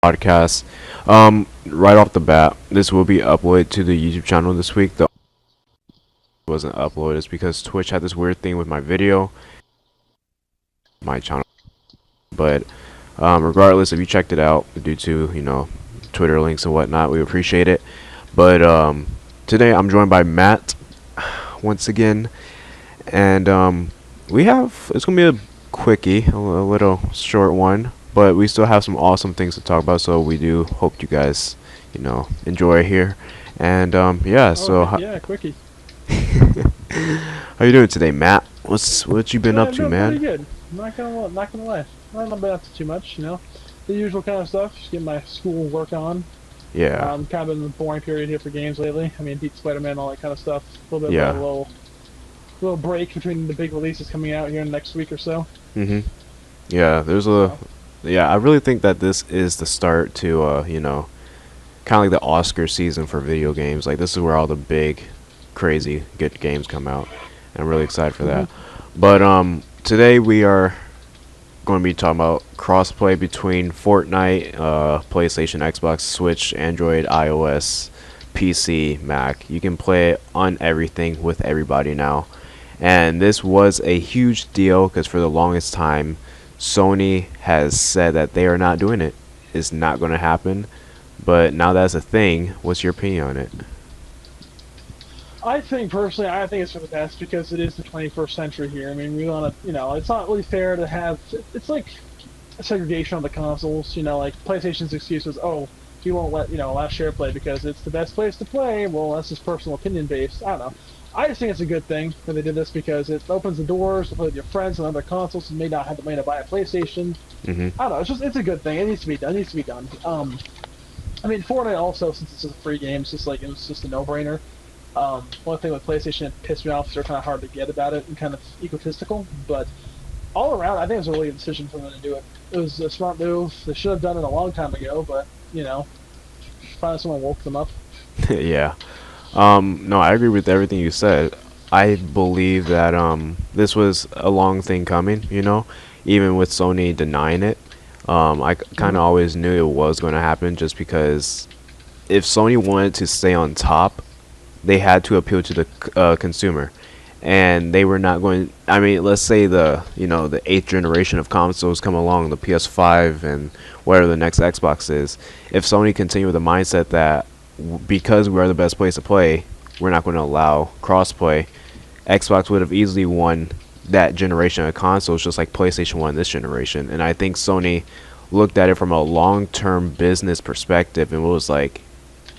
podcast. Right off the bat, this will be uploaded to the YouTube channel this week. The wasn't uploaded is because Twitch had this weird thing with my video, my channel. But regardless, if you checked it out due to Twitter links and whatnot, we appreciate it. But today I'm joined by Matt once again, and it's gonna be a quickie, a little short one. But we still have some awesome things to talk about, so we do hope you guys, enjoy here. And yeah, so yeah, quickie. how you doing today, Matt? What you been up to, man? Pretty good. Not gonna lie. I've not been up to too much, the usual kind of stuff. Just getting my school work on. Yeah. Kind of in the boring period here for games lately. I mean, beat Spider-Man, all that kind of stuff. A little bit Yeah. of a little break between the big releases coming out here in the next week or so. Yeah, there's a. Yeah, I really think that this is the start to, kind of like the Oscar season for video games. Like, this is where all the big, crazy, good games come out. And I'm really excited for that. But today we are going to be talking about crossplay between FORTNITE, PlayStation, Xbox, Switch, Android, iOS, PC, Mac. You can play it on everything with everybody now. And this was a huge deal because for the longest time, Sony has said that they are not doing it. It's not going to happen. But now that's a thing. What's your opinion on it? I think it's for the best because it is the 21st century here. I mean, we want to, it's not really fair to have. It's like a segregation on the consoles. Like PlayStation's excuse was, oh, you won't allow share play because it's the best place to play. Well, that's just personal opinion based. I don't know. I just think it's a good thing that they did this because it opens the doors to play with your friends on other consoles who may not buy a PlayStation. I don't know. It's a good thing. It needs to be done. I mean, Fortnite also, since it's a free game, it's just a no-brainer. One thing with PlayStation that pissed me off is they're kind of hard to get about it and kind of egotistical. But all around, I think it was a really good decision for them to do it. It was a smart move. They should have done it a long time ago, but finally someone woke them up. Yeah. No, I agree with everything you said. I believe that this was a long thing coming, even with Sony denying it. I kind of always knew it was going to happen just because if Sony wanted to stay on top, they had to appeal to the consumer. And they were not going. I mean, let's say the 8th generation of consoles come along, the PS5 and whatever the next Xbox is. If Sony continued with the mindset that because we're the best place to play, we're not going to allow crossplay, Xbox would have easily won that generation of consoles just like PlayStation won this generation. And I think Sony looked at it from a long-term business perspective and was like,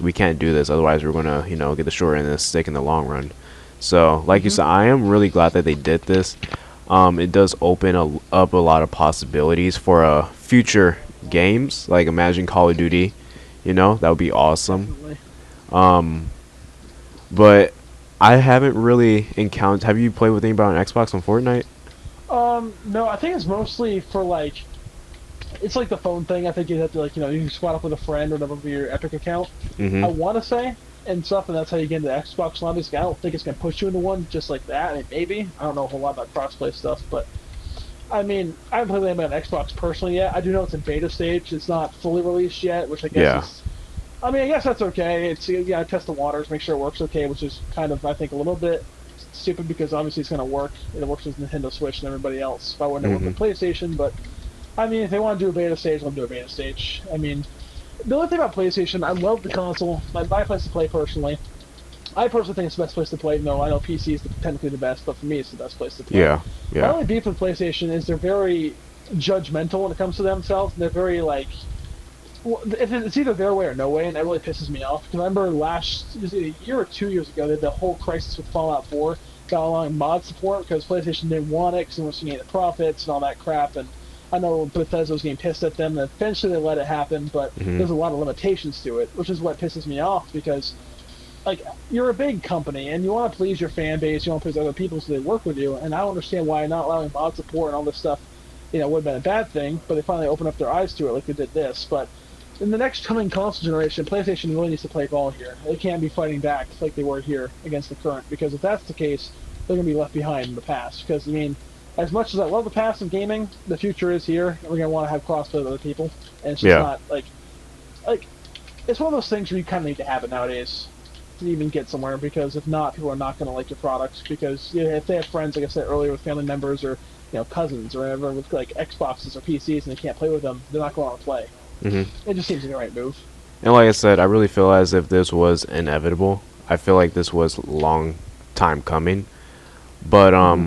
we can't do this, otherwise we're going to get the short end of the stick in the long run. So like you said, I am really glad that they did this. It does open up a lot of possibilities for future games. Like imagine Call of Duty, that would be awesome. But I haven't really encountered. Have you played with anybody on Xbox on Fortnite? No, I think it's mostly for it's like the phone thing. I think you have to you can squad up with a friend or whatever for your Epic account. I want to say and stuff, and that's how you get into Xbox lobbies. I don't think it's gonna push you into one just like that. I mean, maybe I don't know a whole lot about crossplay stuff, but I mean, I haven't played anybody on Xbox personally yet. I do know it's in beta stage. It's not fully released yet, which I guess is. I mean, I guess that's okay. It's test the waters, make sure it works okay, which is kind of I think a little bit stupid because obviously it's gonna work. It works with Nintendo Switch and everybody else. Why wouldn't it work with PlayStation? But I mean, if they want to do a beta stage, let them do a beta stage. I mean, the only thing about PlayStation, I love the console. My place to play personally. I personally think it's the best place to play. No, I know PC is technically the best, but for me, it's the best place to play. Yeah. My only beef with PlayStation is they're very judgmental when it comes to themselves. They're very it's either their way or no way, and that really pisses me off. Because I remember a year or 2 years ago, they had the whole crisis with Fallout 4, got along mod support because PlayStation didn't want it because they weren't seeing the profits and all that crap. And I know Bethesda was getting pissed at them, and eventually they let it happen, but there's a lot of limitations to it, which is what pisses me off because, you're a big company, and you want to please your fan base, you want to please other people so they work with you, and I don't understand why not allowing mod support and all this stuff, would have been a bad thing, but they finally opened up their eyes to it like they did this. But in the next coming console generation, PlayStation really needs to play ball here. They can't be fighting back like they were here against the current, because if that's the case, they're going to be left behind in the past. Because, I mean, as much as I love the past of gaming, the future is here, and we're going to want to have crossplay with other people. And it's just not, it's one of those things where you kind of need to have it nowadays to even get somewhere, because if not, people are not going to like your products, because if they have friends, like I said earlier, with family members or cousins or whatever with like Xboxes or PCs and they can't play with them, they're not going to play. Hmm. It just seems like the right move. And like I said, I really feel as if this was inevitable. I feel like this was long time coming. But Mm-hmm.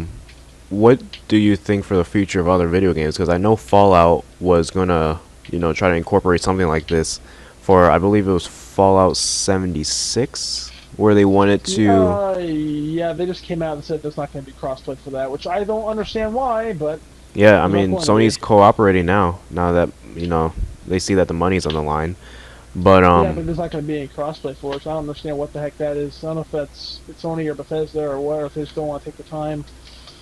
what do you think for the future of other video games? Because I know Fallout was gonna, try to incorporate something like this for, I believe it was Fallout 76, where they wanted to. Yeah, they just came out and said there's not going to be crossplay for that, which I don't understand why, but Yeah, I there's not mean, going to be. Sony's cooperating now that they see that the money's on the line. But Yeah, but there's not going to be any crossplay for it, so I don't understand what the heck that is. I don't know if that's Sony or Bethesda or what, or if they just don't want to take the time.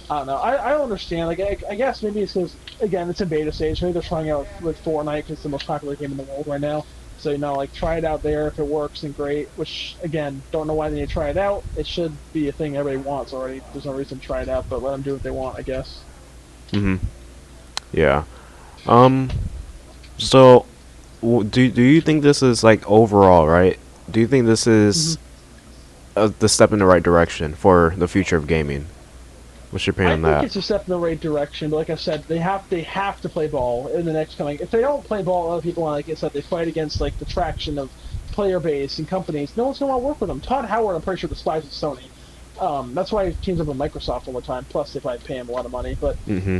I don't know. I don't understand. Like, I guess maybe it's because, again, it's in beta stage. Maybe they're trying out with Fortnite because it's the most popular game in the world right now. So, like, try it out there. If it works, then great. Which, again, don't know why they need to try it out. It should be a thing everybody wants already. There's no reason to try it out, but let them do what they want, I guess. hmm yeah. Um. So, do you think this is like overall right? Do you think this Hmm. is the step in the right direction for the future of gaming? What's your opinion I on think that? it's a step in the right direction, but like I said, they have to play ball in the next coming. If they don't play ball, other people, like I said, they fight against like the traction of player base and companies. No one's gonna want to work with them. Todd Howard, I'm pretty sure, despises Sony. That's why he teams up with Microsoft all the time. Plus, they probably pay him a lot of money. But Hmm.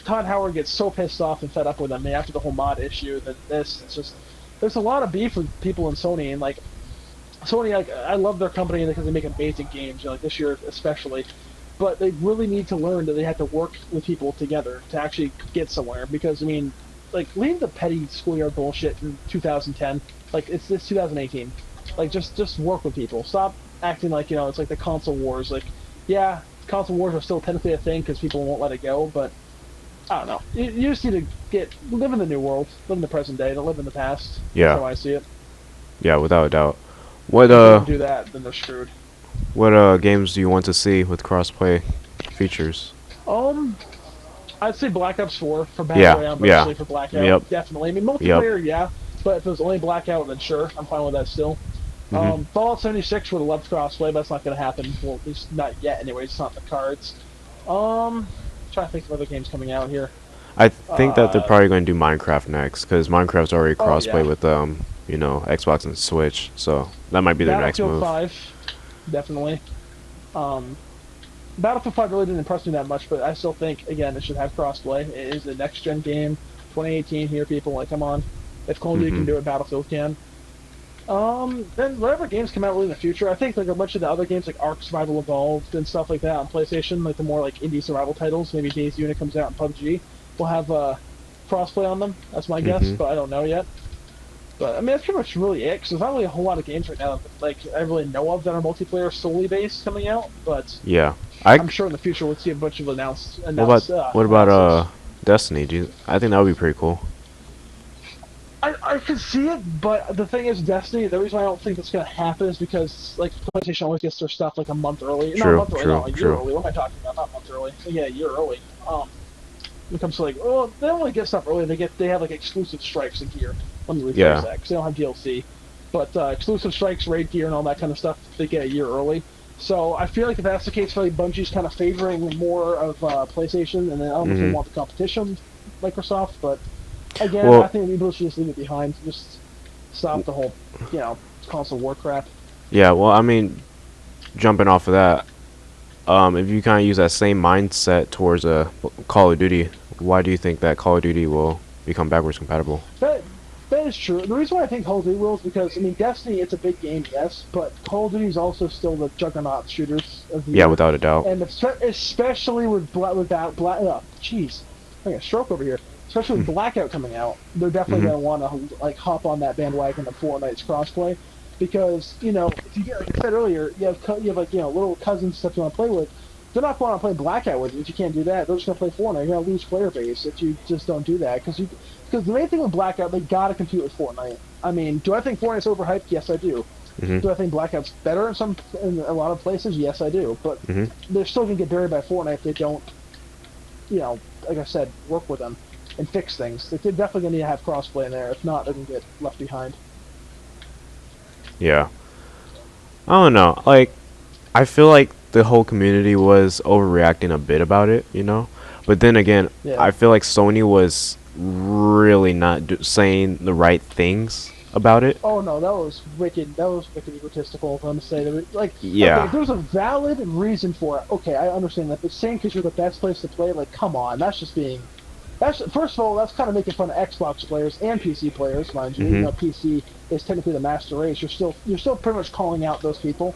Todd Howard gets so pissed off and fed up with them after the whole mod issue that it's just there's a lot of beef with people in Sony, and like Sony, like I love their company because they make amazing games, like this year especially. But they really need to learn that they have to work with people together to actually get somewhere. Because I mean, like leave the petty schoolyard bullshit in 2010. Like it's this 2018. Like just work with people. Stop acting like it's like the console wars. Like yeah, console wars are still technically a thing because people won't let it go. But I don't know. You just need to live in the new world, live in the present day, don't live in the past. That's Yeah, how I see it. yeah, without a doubt. What If they don't do that, then they're screwed. games do you want to see with crossplay features? Um, I'd say Black Ops 4 for Battle Yeah, Royale, yeah, mostly for Blackout. yep, Definitely. I mean, yep. multiplayer, yeah, but if it was only Blackout, then sure, I'm fine with that still. Hmm. Fallout 76 would have loved crossplay, but that's not going to happen. Well, at least not yet, anyway. It's not in the cards. Trying to think of other games coming out here. I think that they're Uh, probably going to do Minecraft next because Minecraft's already oh, crossplay yeah. with Xbox and Switch, so that might be their next Battlefield move. 5, definitely. Um, Battlefield 5 really didn't impress me that much, but I still think, again, it should have crossplay. It is a next gen game. 2018 here, people. Like, come on. If Call of Duty Hmm. can do it, Battlefield can. Then whatever games come out really in the future, I think like a bunch of the other games like Ark Survival Evolved and stuff like that on PlayStation, like the more like indie survival titles, maybe Days Unit comes out in PUBG, will have crossplay on them. That's my guess, Hmm. but I don't know yet. But I mean, that's pretty much really it. Cause there's not really a whole lot of games right now that, like I really know of that are multiplayer solely based coming out. But Yeah. I. I'm sure in the future we'll see a bunch of What about announcements. Destiny? I think that would be pretty cool. I can see it, but the thing is, Destiny. The reason why I don't think that's gonna happen is because like PlayStation always gets their stuff like a month early. Not a True, month early, true, no, a year true. early. What am I talking about? Not a month early. Yeah, a year early. When it comes to like, oh, they don't really get stuff early. They have like exclusive strikes and gear. Let me rephrase Yeah. that because they don't have DLC. But exclusive strikes, raid gear, and all that kind of stuff, they get a year early. So I feel like if that's the case, like Bungie's kind of favoring more of PlayStation, and then I don't know if they Hmm. want the competition, Microsoft. But again, I Well, think people should just leave it behind. Just stop the whole, console war crap. yeah. Well, I mean, jumping off of that, if you kind of use that same mindset towards Call of Duty, why do you think that Call of Duty will become backwards compatible? That that is true. The reason why I think Call of Duty will is because I mean Destiny, it's a big game, yes, but Call of Duty is also still the juggernaut shooters of the Yeah, year, without a doubt. and especially with that black. Jeez, I got a stroke over here. Especially with Blackout coming out, they're definitely Hmm. going to want to like hop on that bandwagon of Fortnite's crossplay, because if you get like I said earlier, you have like little cousins stuff you want to play with. They're not going to play Blackout with you if you can't do that. They're just going to play Fortnite. You're going to lose player base if you just don't do that. Because the main thing with Blackout, they got to compete with Fortnite. I mean, do I think Fortnite's overhyped? Yes, I do. Hmm. Do I think Blackout's better in a lot of places? Yes, I do. But Hmm. they're still going to get buried by Fortnite if they don't, like I said, work with them and fix things. They're definitely going to need to have crossplay in there. If not, they're going to get left behind. Yeah. I don't know. Like, I feel like the whole community was overreacting a bit about it, you know? But then again, Yeah. I feel like Sony was really not saying the right things about it. Oh no, that was wicked. That was wicked egotistical of them to say that. Like, okay, if Yeah. there's a valid reason for it, okay, I understand that. But saying because you're the best place to play, like, come on, that's just being. That's first of all, that's kind of making fun of Xbox players and PC players, mind you. Even Mhm. though PC is technically the master race, you're still pretty much calling out those people,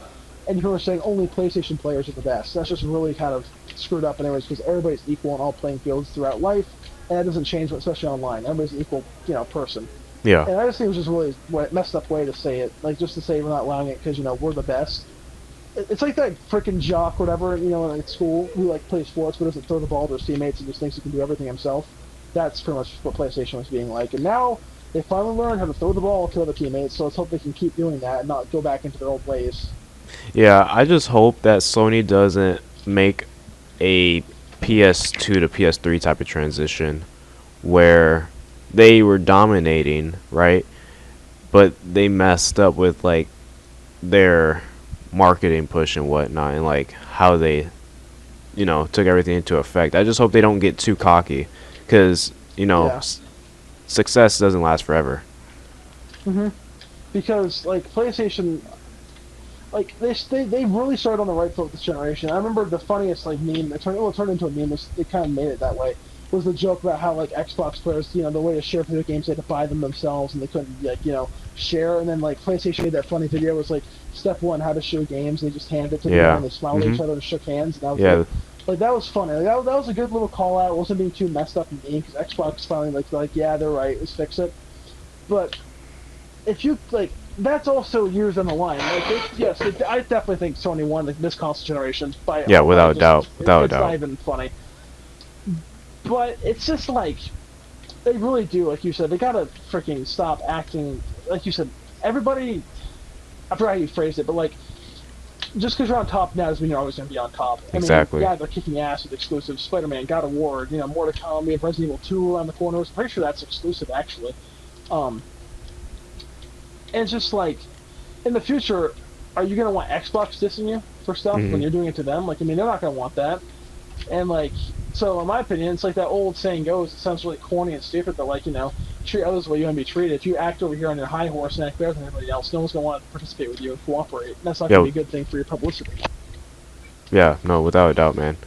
and you're saying only PlayStation players are the best. That's just really kind of screwed up, anyways, because everybody's equal on all playing fields throughout life, and that doesn't change, especially online. Everybody's an equal, person. Yeah. And I just think it was just really messed up way to say it. Like, just to say we're not allowing it because, we're the best. It's like that freaking jock or whatever, in school who, like, plays sports but doesn't throw the ball to his teammates and just thinks he can do everything himself. That's pretty much what PlayStation was being like. And now they finally learned how to throw the ball to other teammates, so let's hope they can keep doing that and not go back into their old ways. Yeah, I just hope that Sony doesn't make a PS2 to PS3 type of transition where they were dominating, right? But they messed up with like their marketing push and whatnot, and like how they, took everything into effect. I just hope they don't get too cocky, because Yeah. success doesn't last forever. Because, like, PlayStation, like, they really started on the right foot with this generation. I remember the funniest, like, meme, it turned into a meme, they kind of made it that way, was the joke about how, like, Xbox players, the way to share video games, they had to buy them themselves, and they couldn't, like, share, and then, like, PlayStation made that funny video, was, like, step one, how to share games, they just handed it to them, Yeah. and they smiled at Mhm. each other and shook hands, and that was it. Yeah. Like, that was funny. Like, that was a good little call out. It wasn't being too messed up and mean, because Xbox finally, like, yeah, they're right, let's fix it. But if you like, that's also years down the line. Like, yes, I definitely think Sony won this console generation by Yeah. by Without a just doubt. Without a it's not doubt. even funny. But it's just like they really do, like you said, they gotta freaking stop acting like you said. Everybody, I forgot how you phrased it, but like just because you're on top now doesn't mean you're always gonna be on top. I mean, Exactly. yeah, they're kicking ass with exclusives. Spider-Man, God of War, more to come. We have Resident Evil 2 around the corner. I'm pretty sure that's exclusive actually. Um, and it's just like in the future, are you gonna want Xbox dissing you for stuff when Mhm. you're doing it to them? Like, I mean, they're not gonna want that. And like, so in my opinion, it's like that old saying goes. It sounds really corny and stupid, but like, treat others the way you want to be treated. If you act over here on your high horse and act better than everybody else, no one's gonna want to participate with you and cooperate. And that's not gonna Yeah. be a good thing for your publicity. Yeah. No. Without a doubt, man.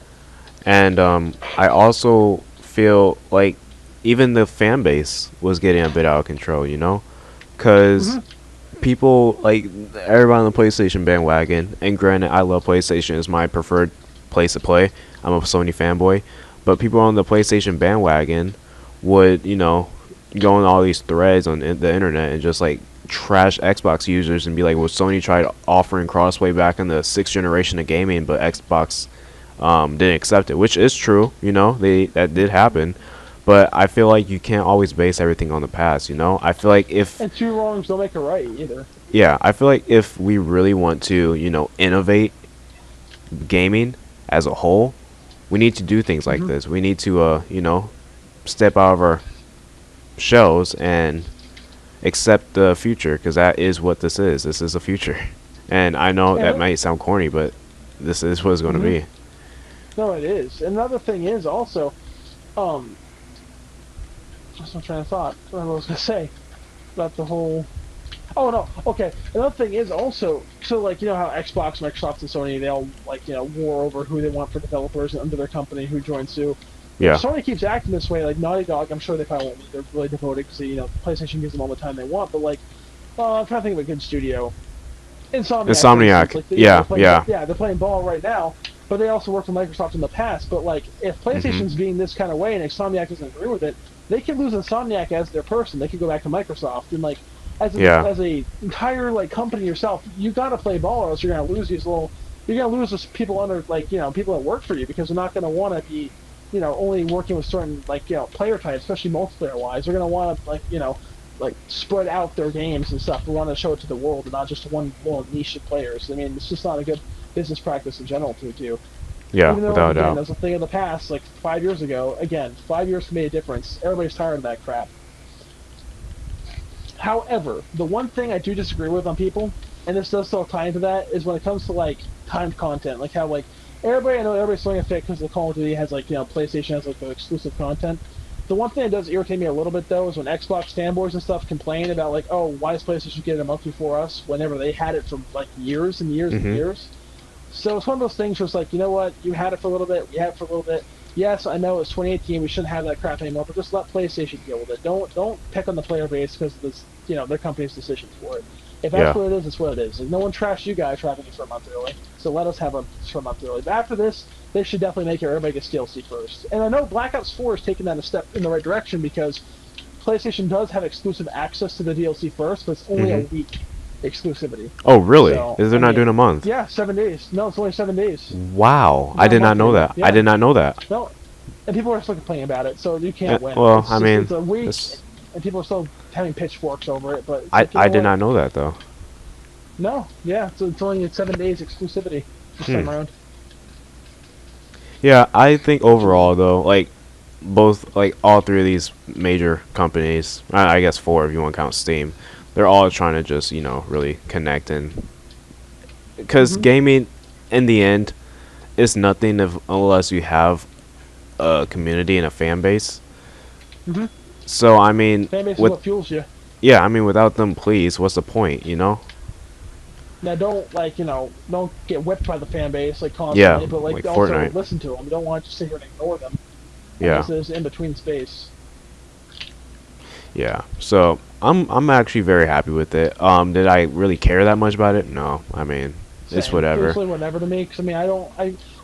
And I also feel like even the fan base was getting a bit out of control, because Mm-hmm. people like everybody on the PlayStation bandwagon. And granted, I love PlayStation; it's my preferred place to play. I'm a Sony fanboy, but people on the PlayStation bandwagon would, go on all these threads on the internet and just like trash Xbox users and be like, "Well, Sony tried offering crossplay back in the sixth generation of gaming, but Xbox didn't accept it," which is true. That did happen. But I feel like you can't always base everything on the past. I feel like if And two wrongs don't make a right either. yeah, I feel like if we really want to, innovate gaming as a whole, we need to do things like Mm-hmm. this. We need to, step out of our shells and accept the future, because that is what this is. This is the future. And I know And that might sound corny, but this is what it's going to mm-hmm. be. No, it is. Another thing is also, um, what's my train of thought? What I was gonna say about the whole. Oh no. Okay. Another thing is also, so like, how Xbox, Microsoft, and Sony, they all like, war over who they want for developers under their company who joins suit. If Yeah. Sony keeps acting this way, like Naughty Dog, I'm sure they probably won't be. They're really devoted because PlayStation gives them all the time they want. But like, I'm trying to think of a good studio. Insomniac, for instance, Insomniac. like they're Yeah, playing, yeah. yeah, they're playing ball right now. But they also worked for Microsoft in the past. But like, if Mhm. PlayStation's being this kind of way and Insomniac doesn't agree with it, they could lose Insomniac as their person. They could go back to Microsoft and like, Yeah. as a entire like company yourself, you got to play ball, or else you're gonna lose these little. You're gonna lose those people under like people that work for you because they're not gonna want to be only working with certain like player types, especially multiplayer wise. They're gonna want to like spread out their games and stuff. They want to show it to the world and not just to one little niche of players. I mean, it's just not a good business practice in general to do. Yeah, Even though without a again, doubt. that was a thing of the past, like 5 years ago. Again, 5 years can make a difference. Everybody's tired of that crap. However, the one thing I do disagree with on people, and this does still tie into that, is when it comes to like timed content, like how like everybody I know everybody's throwing a fit because the Call of Duty has like PlayStation has like the exclusive content. The one thing that does irritate me a little bit though is when Xbox fanboys and stuff complain about like, oh, why is PlayStation getting it a month before us whenever they had it for like years and years and Mm-hmm. years. So it's one of those things where it's like, you know what, you had it for a little bit, we had it for a little bit. Yes, I know it's 2018, we shouldn't have that crap anymore, but just let PlayStation deal with it. Don't pick on the player base because this, their company's decisions for it. If that's Yeah. what it is, it's what it is. Like, no one trashed you guys for having it for a month early, so let us have it for a month early. But after this, they should definitely make it everybody gets DLC first. And I know Black Ops 4 is taking that a step in the right direction because PlayStation does have exclusive access to the DLC first, but it's only a Mm-hmm. week exclusivity. Oh, really? So, Is they're I not mean, doing a month? yeah, 7 days. No, it's only 7 days. Wow. I Not a did not month know anymore. that. I Yeah, did not know that. no, and people are still complaining about it, so you can't win. Well, It's I just mean, it's a week, this, and people are still having pitchforks over it. But it's I like, you I know did what? not know that though. No, yeah, so it's only 7 days exclusivity this Hmm. time around. Yeah, I think overall though, like both like all three of these major companies, I guess four if you want to count Steam, they're all trying to just really connect, and because Mm-hmm. gaming in the end is nothing if unless you have a community and a fan base. Mm-hmm. So I mean, Fan base is with what fuels you. yeah, I mean without them, please, what's the point? Now, don't don't get whipped by the fan base like Yeah, constantly, but like like also Fortnite. listen to them. You don't want to just sit here and ignore them. I Yeah, guess there's in between space. yeah. So I'm actually very happy with it. Did I really care that much about it? No. I mean, it's Same. It was whatever. really whatever to me. Cause I mean,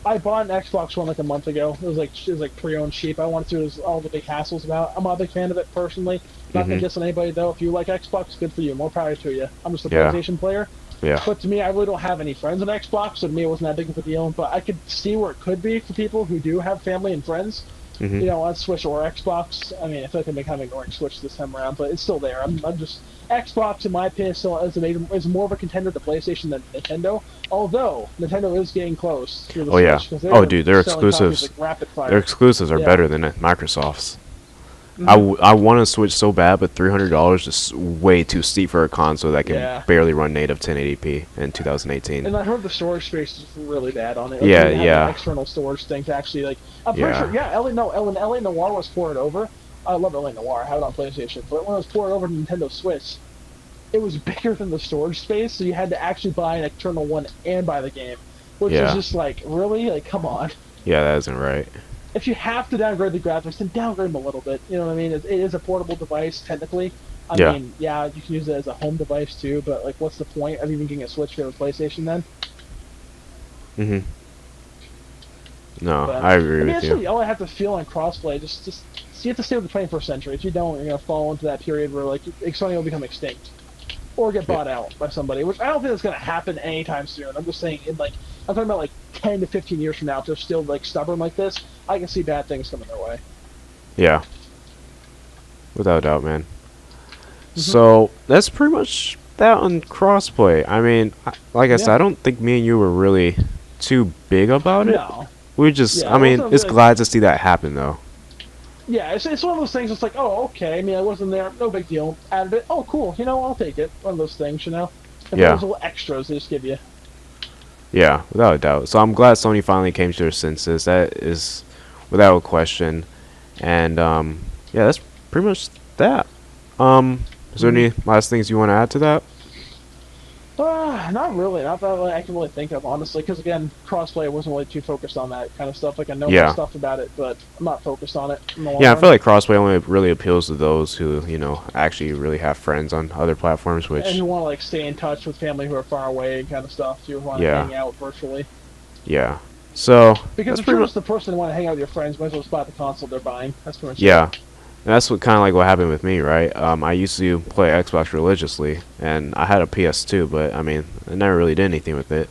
I bought an Xbox One like a month ago. It was like pre-owned cheap. I wanted to. It was all the big hassles about. I'm not a big fan of it personally. Not gonna Mhm. diss on anybody though. If you like Xbox, good for you. More power to you. I'm just a Yeah. PlayStation player. Yeah. But to me, I really don't have any friends on Xbox, so to me, it wasn't that big of a deal. But I could see where it could be for people who do have family and friends, Mhm. on Switch or Xbox. I mean, I feel like I'm kind of ignoring Switch this time around, but it's still there. I'm just Xbox, in my opinion, still is more of a contender to PlayStation than Nintendo. Although Nintendo is getting close to the Oh yeah. Switch because Oh they're dude, their selling copies exclusives, like rapid their fire. exclusives are Yeah. better than Microsoft's. Hmm. I want to switch so bad, but $300 is way too steep for a console that can Yeah. barely run native 1080p in 2018. And I heard the storage space is really bad on it. Like, Yeah, you have yeah, an external storage thing to actually like. I'm pretty yeah, sure. Yeah, when LA Noir was ported over, I love LA Noir. I have it on PlayStation, but when it was ported over to Nintendo Switch, it was bigger than the storage space, so you had to actually buy an external one and buy the game, which is yeah, just like really like come on. yeah. That isn't right. If you have to downgrade the graphics, then downgrade them a little bit. You know what I mean? It is a portable device technically. I Yeah. mean, yeah, you can use it as a home device too, but like, what's the point of even getting a Switch for a PlayStation then? Mhm. No, But I agree I mean, with that's you. really all I have to feel on crossplay. Just you have to stay with the 21st century. If you don't, you're gonna fall into that period where like Sony will become extinct or get Yeah. bought out by somebody, which I don't think is gonna happen anytime soon. I'm just saying, I'm talking about like 10 to 15 years from now, if they're still like stubborn like this, I can see bad things coming their way. Yeah, without a doubt, man. Hmm. So that's pretty much that on crossplay. I mean, like I said, Yeah. I don't think me and you were really too big about it. No. We just, Yeah, I it mean, wasn't it's like, glad to see that happen though. yeah, it's one of those things. It's like, oh, okay. I mean, I wasn't there. No big deal. Added it. Oh, cool. I'll take it. One of those things. And Yeah, those little extras they just give you. yeah, without a doubt. So I'm glad Sony finally came to their senses. That is without a question. And yeah, that's pretty much that. Is there Hmm. any last things you want to add to that? Not really. Not that I can really think of, honestly. Because again, crossplay I wasn't really too focused on that kind of stuff. Like I know my Yeah. stuff about it, but I'm not focused on it in the long Yeah, I run. feel like crossplay only really appeals to those who, actually really have friends on other platforms, And which, you want to like stay in touch with family who are far away and kind of stuff. You want to yeah, hang out virtually. yeah. So, Because that's if you're pretty much, just the person who want to hang out with your friends, might as well just buy the console they're buying. That's pretty much it. yeah. And that's what kind of like what happened with me, right? I used to play Xbox religiously, and I had a PS2, but I mean, I never really did anything with it.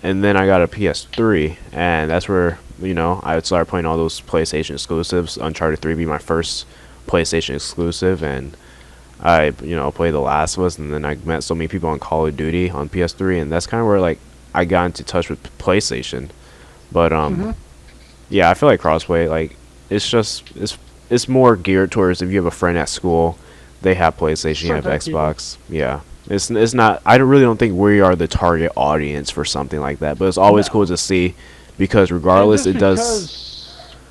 And then I got a PS3, and that's where I started playing all those PlayStation exclusives. Uncharted 3 being my first PlayStation exclusive, and I played The Last of Us, and then I met so many people on Call of Duty on PS3, and that's kind of where like I got into touch with PlayStation. But Hmm. yeah, I feel like crossplay, like it's just it's more geared towards if you have a friend at school they have PlayStation, you certain have type of people. Xbox. Yeah, it's not. I really don't think we are the target audience for something like that. But it's always cool No, to see, because and regardless, it does.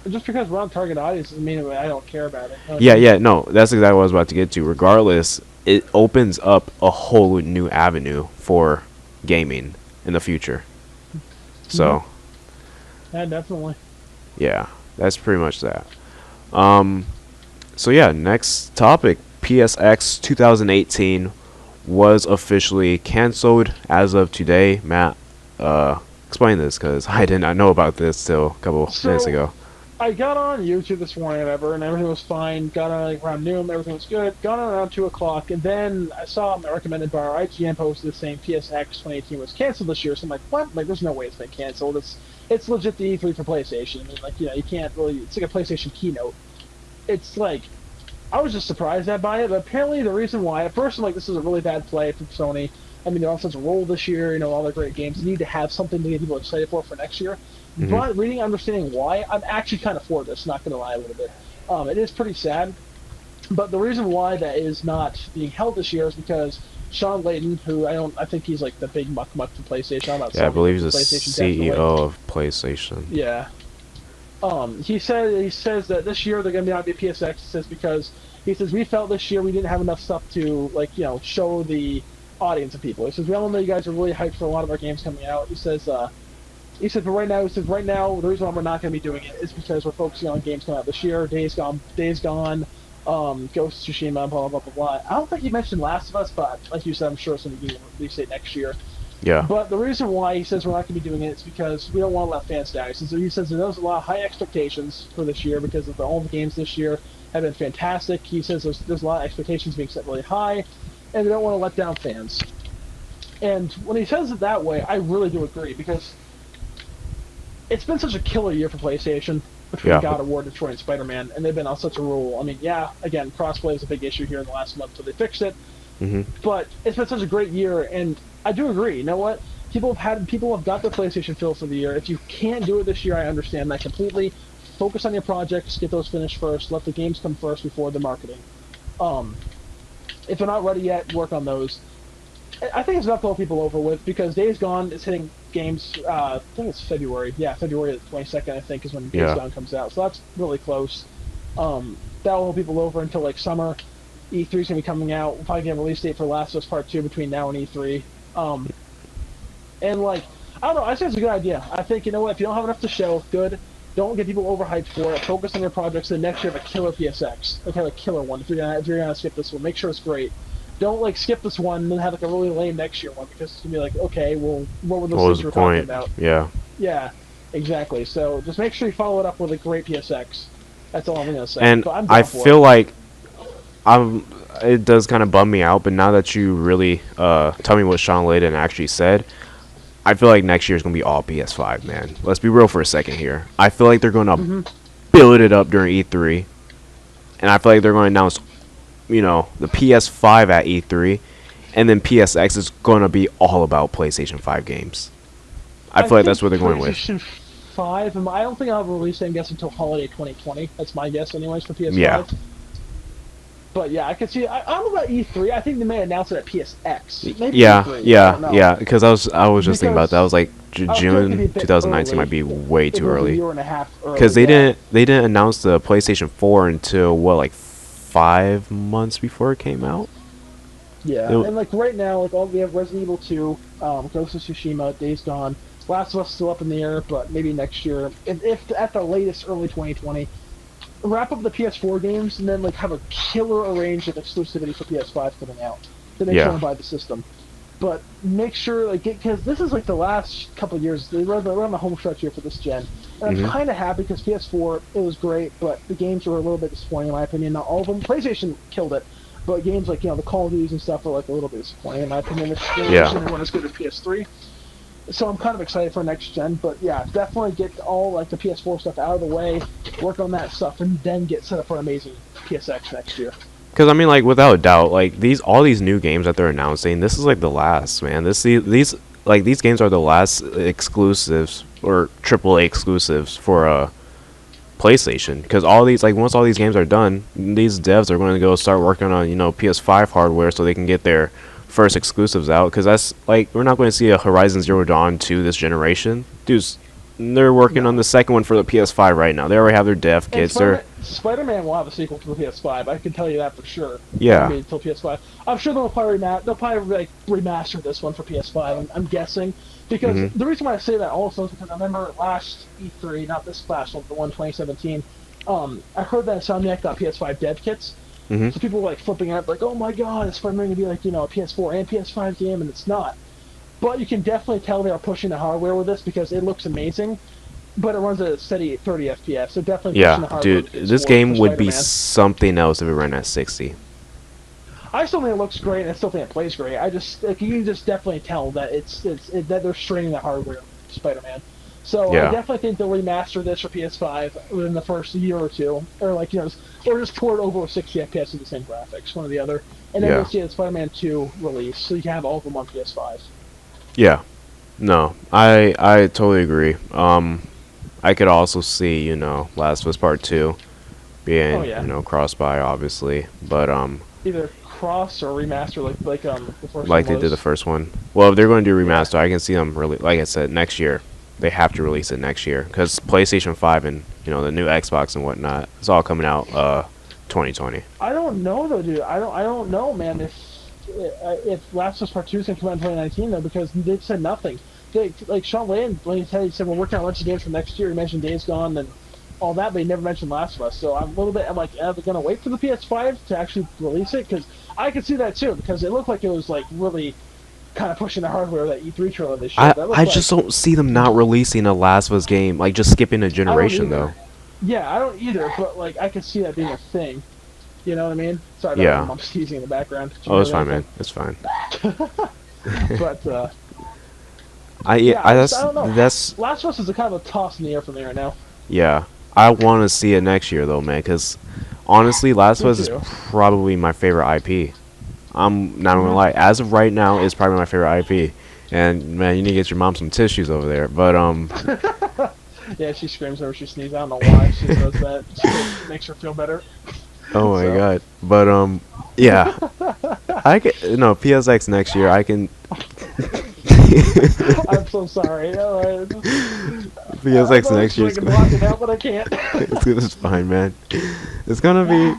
just because we're on target audience doesn't mean I don't care about it. You know what I Yeah, mean? yeah, no, that's exactly what I was about to get to. Regardless, it opens up a whole new avenue for gaming in the future. Mm-hmm. So Yeah, definitely. yeah, that's pretty much that. Um, so yeah, next topic. PSX 2018 was officially canceled as of today. Matt, explain this because I did not know about this till a couple minutes So ago. I got on YouTube this morning, whatever, and everything was fine. Got on like around noon, everything was good. Got on around 2 o'clock, and then I saw my recommended bar IGN posted saying PSX 2018 was canceled this year. So I'm like, what? Like, there's no way it's been canceled. It's legit the E3 for PlayStation. I mean, like, you can't really. It's like a PlayStation keynote. It's like I was just surprised by it, but apparently the reason why, at first I'm like, this is a really bad play from Sony. I mean, they're on such a roll this year, all their great games. They need to have something to get people excited for next year. Hmm. But reading and understanding why, I'm actually kind of for this, not going to lie a little bit. It is pretty sad, but the reason why that is not being held this year is because Sean Layton, who I think he's like the big muck for PlayStation. I'm not Yeah, I Sony, but believe for he's the PlayStation definitely. CEO of PlayStation. Yeah, he says that this year they're going to not be PSX. He says because he says we felt this year we didn't have enough stuff to show the audience of people. He says we all know you guys are really hyped for a lot of our games coming out. But right now the reason why we're not going to be doing it is because we're focusing on games coming out this year. Days Gone, Ghost of Tsushima, blah blah blah blah. I don't think he mentioned Last of Us, but like you said, I'm sure it's going to be released date next year. Yeah. But the reason why he says we're not going to be doing it is because we don't want to let fans down. He says there's a lot of high expectations for this year because of all the games this year have been fantastic. He says there's a lot of expectations being set really high, and they don't want to let down fans. And when he says it that way, I really do agree because it's been such a killer year for PlayStation between Yeah. God of War, Detroit, and Spider-Man, and they've been on such a roll. I mean, yeah, again, crossplay is a big issue here in the last month, so they fixed it. Hmm. But it's been such a great year, and I do agree. You know what? People have got their PlayStation fill for the year. If you can't do it this year, I understand that completely. Focus on your projects, get those finished first. Let the games come first before the marketing. Um, if they're not ready yet, work on those. I think it's enough to hold people over with because Days Gone is hitting games. I think it's February. Yeah, February 22nd. I think is when Days Yeah. Gone comes out. So that's really close. That'll hold people over until like summer. E3 is gonna be coming out. We'll probably get a release date for Last of Us Part 2 between now and E3. And like I don't know, I think it's a good idea. I think what, if you don't have enough to show, good. Don't get people overhyped for it. Focus on your projects. And next year have a killer PSX, like have a killer one. If you're gonna skip this one, make sure it's great. Don't like skip this one and then have like a really lame next year one because it's gonna be like, okay, well, what were those What was things you the were talking point? about? Yeah. Yeah, exactly. So just make sure you follow it up with a great PSX. That's all I'm gonna say. And But I'm I down for feel it. like I'm. It does kind of bum me out, but now that you really tell me what Sean Layden actually said, I feel like next year is gonna be all PS5, man. Let's be real for a second here. I feel like they're gonna Hmm. build it up during E3, and I feel like they're gonna announce, the PS5 at E3, and then PSX is gonna be all about PlayStation 5 games. I I feel like think that's what they're going with. PlayStation 5. I don't think I'll have a release date, I guess, until holiday 2020. That's my guess, anyways, for Yeah. PS5. But yeah, I could see. I don't know about E3. I think they may announce it at PSX. Maybe Yeah, E3. I yeah, don't know. yeah. Because I was just thinking about that. I Because was like, I feel like it'd be a June bit 2019 might early. be way If it too was a early. year and a half Because early, yeah. they didn't announce the PlayStation 4 until what, like 5 months before it came out. Yeah, It, and like right now, like we have Resident Evil 2, Ghost of Tsushima, Days Gone, Last of Us still up in the air, but maybe next year, if at the latest early 2020. Wrap up the PS4 games and then like have a killer range of exclusivity for PS5 coming out to make sure yeah. I buy the system. But make sure because this is like the last couple of years. We're on the home stretch here for this gen, and I'm Hmm. kind of happy because PS4 it was great, but the games were a little bit disappointing in my opinion. Not all of them. PlayStation killed it, but games like the Call of Duties and stuff are like a little bit disappointing in my opinion. This generation Yeah. they weren't as good as PS3. So I'm kind of excited for next gen, but yeah, definitely get all like the PS4 stuff out of the way, work on that stuff, and then get set up for an amazing PSX next year. Because I mean, like without a doubt, like all these new games that they're announcing, this is like the last, man. These games are the last exclusives or AAA exclusives for PlayStation, because all these, like, once all these games are done, these devs are going to go start working on, PS5 hardware so they can get their first exclusives out. Because that's like, we're not going to see a Horizon Zero Dawn 2 this generation. Dudes, they're working on No. the second one for the PS5 right now. They already have their dev And kits. They're Spider-Man will have a sequel to the PS5. I can tell you that for sure. Yeah. I mean, until PS5. I'm sure they'll probably like remaster this one for PS5. I'm guessing because Mhm. the reason why I say that also is because I remember last E3, not this last one, the one 2017. I heard that Insomniac got PS5 dev kits. Mhm. So people were like flipping out, like, "Oh my God, is Spider-Man gonna be like a PS4 and PS5 game?" And it's not. But you can definitely tell they are pushing the hardware with this because it looks amazing. But it runs at a steady 30 FPS. So definitely pushing the Yeah, hardware. dude, this game would be something else if it ran at 60. I still think it looks great, and I still think it plays great. I just like, you can just definitely tell that that they're straining the hardware with Spider-Man. So I Yeah. definitely think they'll remaster this for PS5 within the first year or two, or like or just port it over with 60 FPS with the same graphics, one or the other, and then Yeah. we'll see a Spider-Man 2 release, so you can have all of them on PS5. Yeah. No, I totally agree. I could also see, Last of Us Part 2 Oh being, yeah, cross-buy, obviously, but either cross or remaster, like the first like one they did the was. first one. Well, if they're going to do Yeah. remaster, I can see them really, like I said, next year. They have to release it next year because PlayStation 5 and the new Xbox and whatnot, it's all coming out 2020. I don't know though, dude. I don't know, man. If Last of Us Part 2 is gonna come out in 2019 though, because they've said nothing. Like Sean Layden, when he said we're working on a bunch of games for next year. He mentioned Days Gone and all that, but he never mentioned Last of Us. So I'm like, are they gonna wait for the PS5 to actually release it? Because I could see that too, because it looked like it was like really kind of pushing the hardware of that E3 trailer they I showed. That I looked just like don't see them not releasing a Last of Us game, like just skipping a I don't generation though. either. Yeah, I don't either, but like I could see that being a thing. You know what I mean? Sorry about Yeah. my mom's teasing in the background. Did you Oh, hear it's fine, man. anything? It's fine. But Yeah, yeah, I that's don't know. that's Last of Us is a kind of a toss in the air for me right now. yeah. I want to see it next year though, man, because honestly, Last of Me Us is too. probably my favorite IP. I'm not gonna lie. As of right now, it's probably my favorite IP. And man, you need to get your mom some tissues over there. But Yeah, she screams whenever she sneezes. I don't know why she does that. It makes her feel better. oh my So, god. But yeah. I can no PSX next year. I can I'm so sorry. All right. I PSX know next year I is can block it out, but I can't. it's fine, man. It's gonna be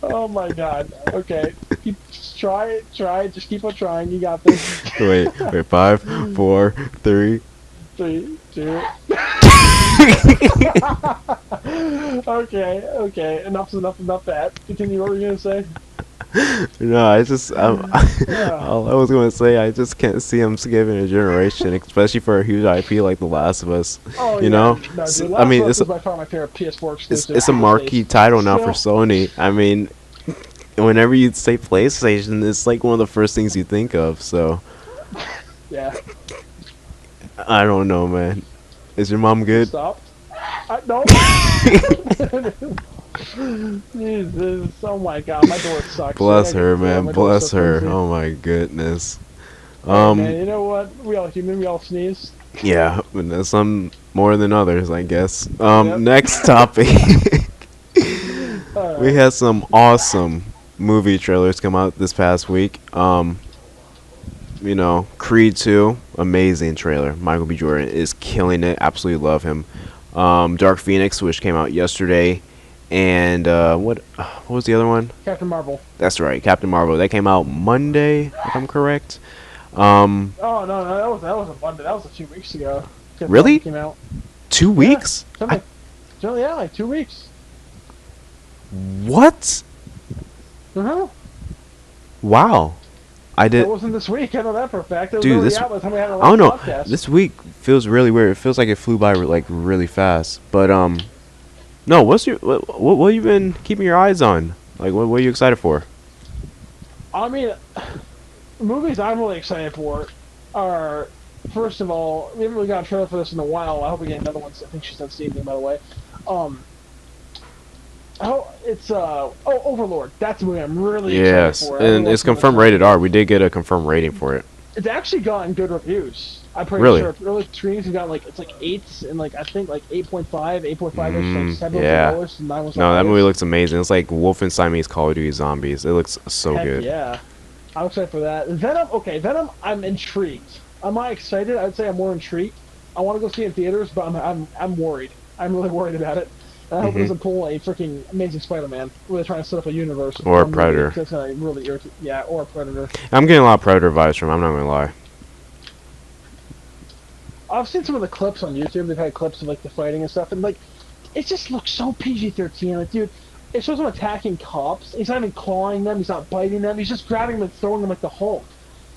Oh my god. Okay. Just try it. Just keep on trying. You got this. wait, 5, 4, 3. 3, 2. Okay. Enough's enough about that. Continue. What were you gonna say? No, I just Yeah. all I was gonna say, I just can't see him skipping a generation, especially for a huge IP like The Last of Us. Oh You yeah. know, No, dude. I Last mean, of Us is by far my favorite PS4 exclusive. it's a these marquee days. title now for Still, Sony. I mean, whenever you say PlayStation, it's like one of the first things you think of. So yeah. I don't know, man. Is your mom good? Stop. No. Jesus. Oh my god, my door sucks. Bless I gotta her, get the door. man. My door's Bless so her. flimsy. Oh my goodness. Hey, man, you know what? We all human. We all sneeze. Yeah, but there's some more than others, I guess. Yep. Next topic. All We right. had some awesome movie trailers come out this past week. Creed 2, amazing trailer. Michael B. Jordan is killing it. Absolutely love him. Dark Phoenix, which came out yesterday, and what was the other one? Captain Marvel. That's right, Captain Marvel. That came out Monday, if I'm correct. Oh no, that was a Monday. That was a few weeks ago. Captain Really? Marvel came out. 2 weeks? Something yeah, like 2 weeks. What? Uh-huh. Wow. I It did. wasn't this week. I know that for a fact. It was Dude, already this out by the time we had the I don't last know. podcast. This week feels really weird. It feels like it flew by like really fast. But no. What you been keeping your eyes on? Like what are you excited for? I mean, movies I'm really excited for are, first of all, we haven't really got a trailer for this in a while. I hope we get another one. I think she's done seeing by the way. It's Overlord. That's a movie I'm really excited Yes, for. and it's confirmed rated R. We did get a confirmed rating for it. It's actually gotten good reviews. I'm pretty Really? sure. Early screenings have gotten like it's like eights and like I think like 8.5, 8.5 is like 7 was the Yeah. lowest and 9 was the No, that movie highest. looks amazing. It's like Wolfenstein meets Call of Duty Zombies. It looks so Heck good. yeah. I'm excited for that. Venom, okay, Venom, I'm intrigued. Am I excited? I'd say I'm more intrigued. I want to go see it in theaters, but I'm worried. I'm really worried about it. And I hope it hmm doesn't pull a freaking Amazing Spider-Man where they're trying to set up a universe with Or one movie. Predator. That's gonna really irritate. Yeah, or Predator. I'm getting a lot of Predator vibes from. I'm not gonna lie. I've seen some of the clips on YouTube. They've had clips of like the fighting and stuff, and like it just looks so PG-13. Like, dude, it shows him attacking cops. He's not even clawing them. He's not biting them. He's just grabbing them and throwing them like the Hulk.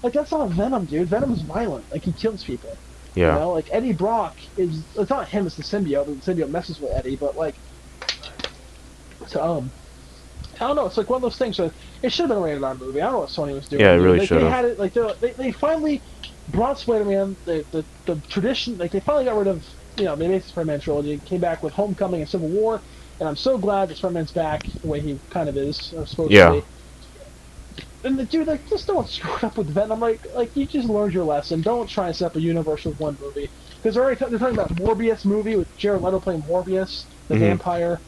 Like that's not Venom, dude. Venom's violent. Like he kills people. You Yeah. know, like Eddie Brock is. It's not him. It's the symbiote. The symbiote messes with Eddie, but like, so, I don't know. It's like one of those things. So it should have been a rated R movie. I don't know what Sony was doing. Yeah, it Dude. really Like, should they have. had it. Like they finally brought Spider-Man. The tradition. Like they finally got rid of. You know, they made the Spider-Man trilogy. Came back with Homecoming and Civil War, and I'm so glad that Spider-Man's back the way he kind of is supposed to Yeah. be. And the dude, like, just don't screw it up with Venom. Like you just learned your lesson. Don't try and set up a universe with one movie. Because they're talking about Morbius movie with Jared Leto playing Morbius, the vampire.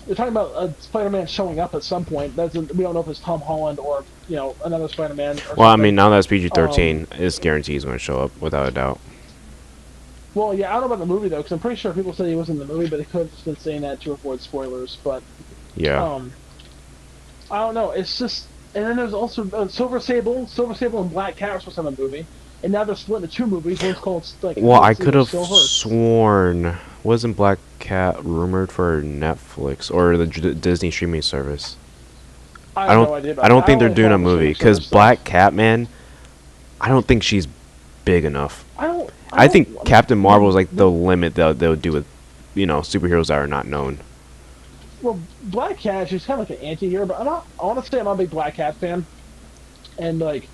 They're talking about Spider-Man showing up at some point. We don't know if it's Tom Holland or another Spider-Man. Or Well, I something. mean, now that it's PG-13, it's guaranteed he's gonna show up without a doubt. Well, yeah, I don't know about the movie though, because I'm pretty sure people said he was in the movie, but they could have just been saying that to avoid spoilers. But Yeah. I don't know. It's just, and then there's also Silver Sable and Black Cat were supposed to have a movie, and now they're split into two movies. One's called like. Well, I could have Silver. sworn wasn't Black Cat rumored for Netflix or the Disney streaming service? I I have don't. no idea about I don't that. think they're only doing a follow the movie streaming because service Black Cat, man, I don't think she's big enough. stuff. I think Captain Marvel is like the limit that they'll do with, superheroes that are not known. Well, Black Cat, she's kind of like an anti-hero, but honestly, I'm not a big Black Cat fan. And, like,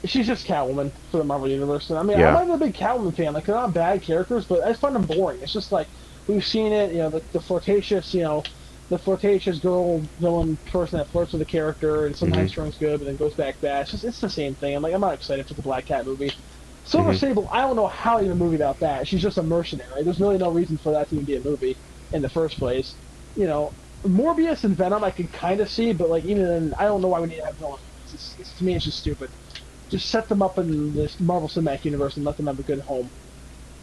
she's just Catwoman for the Marvel Universe. And, I mean, Yeah. I'm not a big Catwoman fan. Like, they're not bad characters, but I just find them boring. It's just like, we've seen it, the flirtatious, the flirtatious girl villain person that flirts with the character and sometimes turns good but then goes back bad. It's the same thing. I'm not excited for the Black Cat movie. Silver Sable, I don't know how you even movie about that. She's just a mercenary. There's really no reason for that to even be a movie in the first place. Morbius and Venom I can kind of see, but like even then, I don't know why we need to have villains. To me, it's just stupid. Just set them up in this Marvel Cinematic Universe and let them have a good home.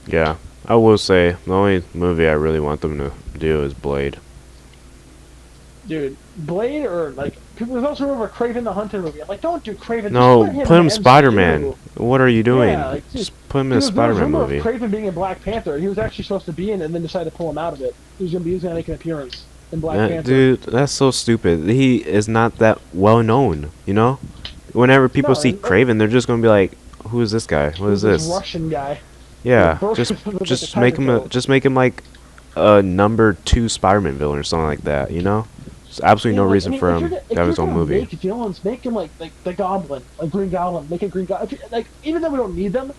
Yeah, I will say the only movie I really want them to do is Blade. Dude, Blade or like there's also rumor of Kraven the Hunter movie. I'm like, don't do Kraven. No, just put him in the Spider-Man. MCU. What are you doing? Yeah, like, Just put him in a There was Spider-Man rumor movie. of Kraven being in Black Panther. He was actually supposed to be in it and then decided to pull him out of it. He was gonna make an appearance in Black Panther. Dude, that's so stupid. He is not that well known, Whenever people No, see and- Craven, they're just gonna be like, "Who is this guy? What is This this?" Russian guy. Yeah, With just the make him tiger coat. just make him like a number 2 Spider-Man villain or something like that, There's absolutely no reason for him to have his own movie. Make villains, make him like the Goblin, like Green Goblin. Make a Green Goblin. Like even though we don't need them,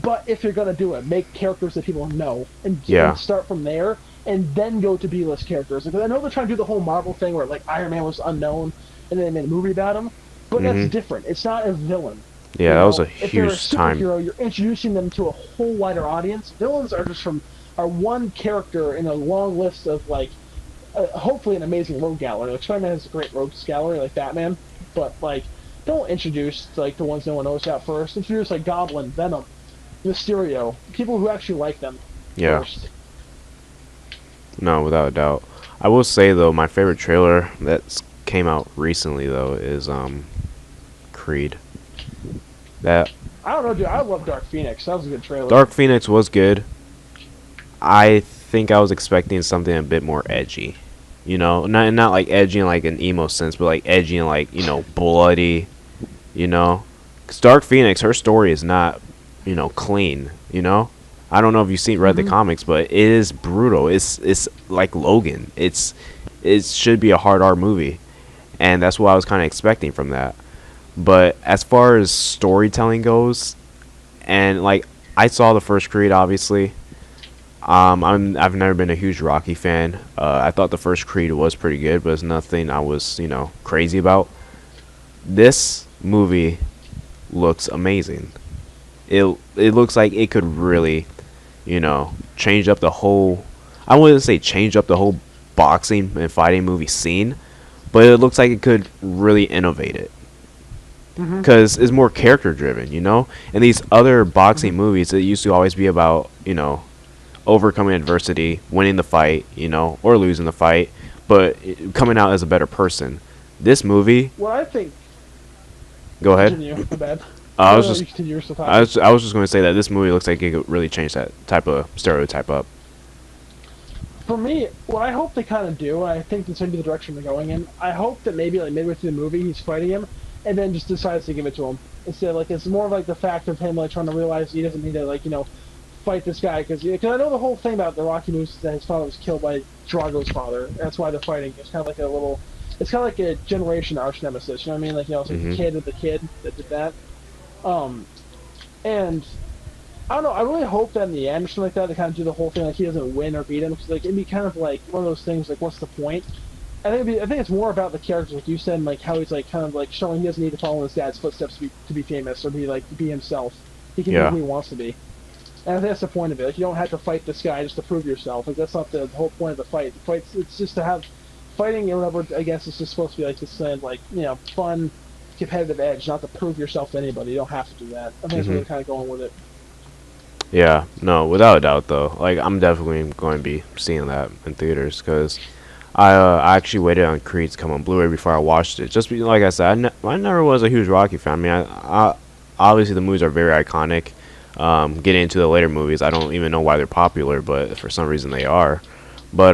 but if you're gonna do it, make characters that people know and start from there, and then go to B-list characters. Because I know they're trying to do the whole Marvel thing where like Iron Man was unknown, and then they made a movie about him. But that's different. It's not a villain. Yeah, that was a If they're a huge time. superhero, you're introducing them to a whole wider audience. Villains are just are one character in a long list of like. Hopefully an amazing rogue gallery. Like Spider-Man has a great rogues gallery, like Batman. But like, don't introduce like the ones no one knows about first. Introduce like Goblin, Venom, Mysterio, people who actually like them first. No, without a doubt. I will say though, my favorite trailer that came out recently though is Creed. That I don't know, dude. I love Dark Phoenix. That was a good trailer. Dark Phoenix was good. I think I was expecting something a bit more edgy. Not like edgy in like an emo sense, but like edgy and like, bloody, Cuz Dark Phoenix, her story is not, clean, I don't know if you've read the comics, but it is brutal. It's like Logan. It should be a hard R movie. And that's what I was kind of expecting from that. But as far as storytelling goes, and like I saw the first Creed obviously. I've never been a huge Rocky fan. I thought the first Creed was pretty good, but it's nothing I was, crazy about. This movie looks amazing. It looks like it could really, change up the whole. I wouldn't say change up the whole boxing and fighting movie scene, but it looks like it could really innovate it Hmm. because it's more character driven. And these other Hmm. boxing movies, it used to always be about overcoming adversity, winning the fight, or losing the fight, but coming out as a better person. This movie, What I think. go ahead. Continue. My bad. I No, was no, you just continue. You're still I talking. was I was just going to say that this movie looks like it could really change that type of stereotype up. For me, what I hope they kind of do, and I think this might be the direction they're going in. I hope that maybe like midway through the movie, he's fighting him, and then just decides to give it to him instead. Like it's more of like the fact of him like trying to realize he doesn't need to like fight this guy because I know the whole thing about the Rocky movies is that his father was killed by Drago's father. That's why they're fighting. It's kind of like a little. It's kind of like a generation arch nemesis. You know what I mean? Like it's like the Mhm. kid of the kid that did that. Um, and I don't know. I really hope that in the end, or something like that, they kind of do the whole thing like he doesn't win or beat him. Because like it'd be kind of like one of those things. Like, what's the point? I think it's more about the characters, like you said, and like how he's like kind of like showing he doesn't need to follow in his dad's footsteps to be famous or be himself. He can be Yeah. who he wants to be. And I think that's the point of it. Like you don't have to fight this guy just to prove yourself. Like that's not the whole point of the fight. The fight's it's just to have fighting or whatever. I guess it's just supposed to be like this kind of like fun, competitive edge, not to prove yourself to anybody. You don't have to do that. I think that's where Mhm. they're kind of going with it. Yeah. No, without a doubt though. Like I'm definitely going to be seeing that in theaters because I actually waited on Creed to come on Blu-ray before I watched it. Just like I said, I never was a huge Rocky fan. I mean, obviously the movies are very iconic. Getting into the later movies, I don't even know why they're popular, but for some reason they are. But